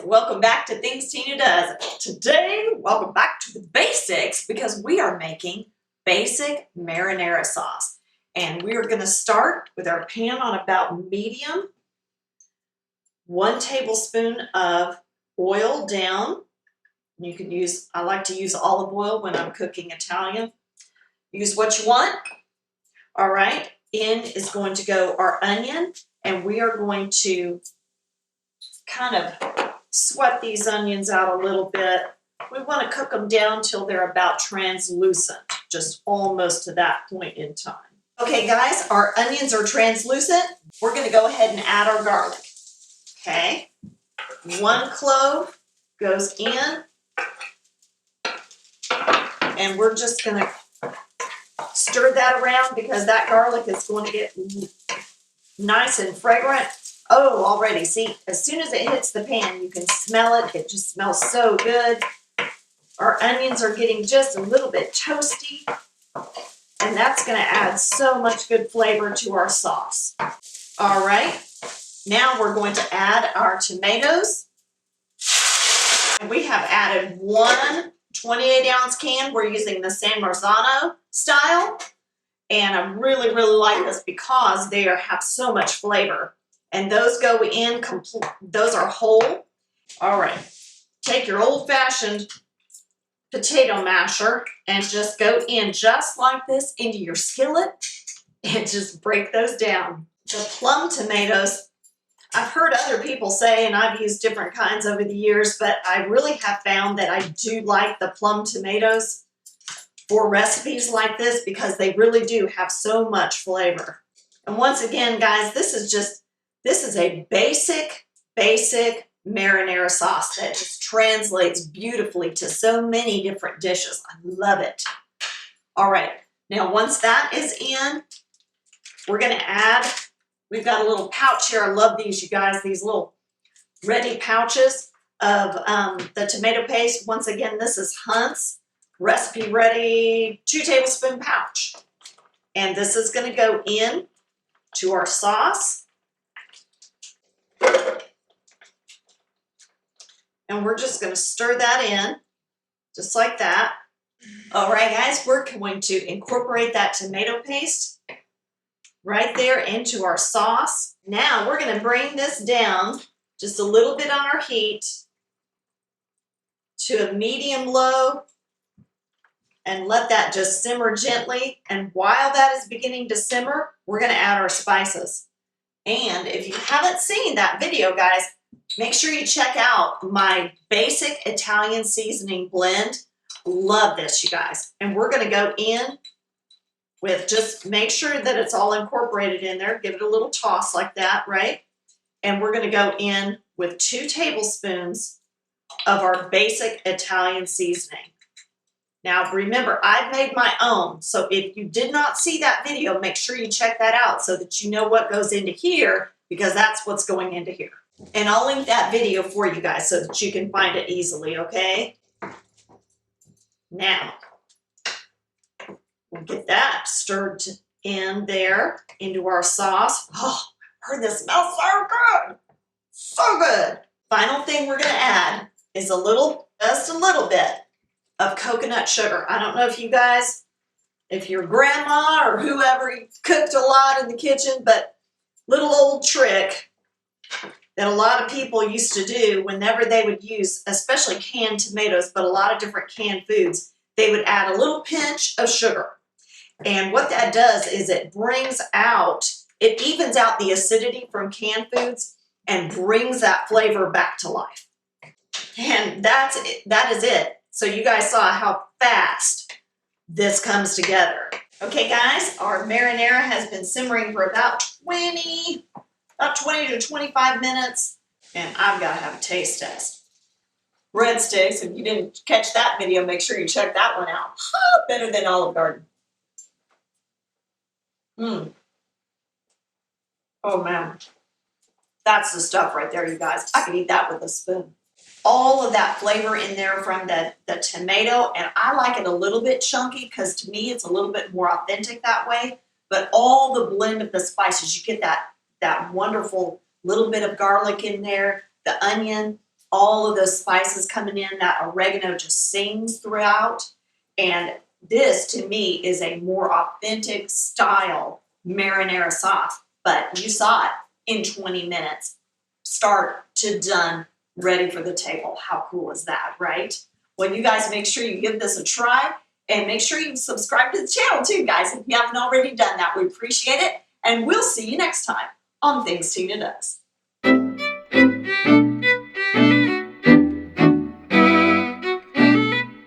welcome back to Things Tina Does. Today, welcome back to the basics because we are making basic marinara sauce. And we are going to start with our pan on about medium. 1 tablespoon of oil down. You can use, I like to use olive oil when I'm cooking Italian. Use what you want. All right, in is going to go our onion, and we are going to kind of sweat these onions out a little bit. We want to cook them down till they're about translucent, just almost to that point in time. Okay guys, our onions are translucent. We're going to go ahead and add our garlic. Okay, 1 clove goes in, and we're just going to stir that around because that garlic is going to get nice and fragrant. Oh, already, see, as soon as it hits the pan, you can smell it. It just smells so good. Our onions are getting just a little bit toasty, and that's going to add so much good flavor to our sauce. All right, now we're going to add our tomatoes. And we have added 1 28-ounce can. We're using the San Marzano style, and I really like this because they have so much flavor. And those go in complete. Those are whole. All right, take your old-fashioned potato masher and just go in just like this into your skillet and just break those down. The plum tomatoes, I've heard other people say, and I've used different kinds over the years, but I really have found that I do like the plum tomatoes for recipes like this because they really do have so much flavor. And once again, guys, this is a basic marinara sauce that just translates beautifully to so many different dishes. I love it. All right, now once that is in, we're going to add, we've got a little pouch here. I love these, you guys, these little ready pouches of the tomato paste. Once again, this is Hunt's recipe ready 2 tablespoon pouch. And this is going to go in to our sauce. And we're just going to stir that in, just like that. All right, guys, we're going to incorporate that tomato paste right there into our sauce. Now we're going to bring this down just a little bit on our heat to a medium-low and let that just simmer gently. And while that is beginning to simmer, we're going to add our spices. And if you haven't seen that video, guys, make sure you check out my basic Italian seasoning blend. Love this, you guys. And we're going to go in with, just make sure that it's all incorporated in there. Give it a little toss like that, right? And we're going to go in with 2 tablespoons of our basic Italian seasoning. Now, remember, I've made my own. So if you did not see that video, make sure you check that out so that you know what goes into here, because that's what's going into here. And I'll link that video for you guys so that you can find it easily, okay? Now, we'll get that stirred in there into our sauce. Oh, I heard this smells so good. So good. Final thing we're going to add is just a little bit of coconut sugar. I don't know if you guys, if your grandma or whoever cooked a lot in the kitchen, but little old trick that a lot of people used to do whenever they would use, especially canned tomatoes, but a lot of different canned foods, they would add a little pinch of sugar. And what that does is it evens out the acidity from canned foods and brings that flavor back to life. And that is it. So you guys saw how fast this comes together. Okay guys, our marinara has been simmering for about 20 to 25 minutes, and I've got to have a taste test. Breadsticks, if you didn't catch that video, make sure you check that one out. Better than Olive Garden. Oh man, that's the stuff right there, you guys. I could eat that with a spoon. All of that flavor in there from the tomato, and I like it a little bit chunky because to me it's a little bit more authentic that way. But all the blend of the spices, you get that wonderful little bit of garlic in there, the onion, all of those spices coming in, that oregano just sings throughout. And this, to me, is a more authentic style marinara sauce. But you saw it in 20 minutes, start to done, ready for the table. How cool is that, right? Well, you guys make sure you give this a try, and make sure you subscribe to the channel too, guys, if you haven't already done that. We appreciate it, and we'll see you next time on Things Tina Does.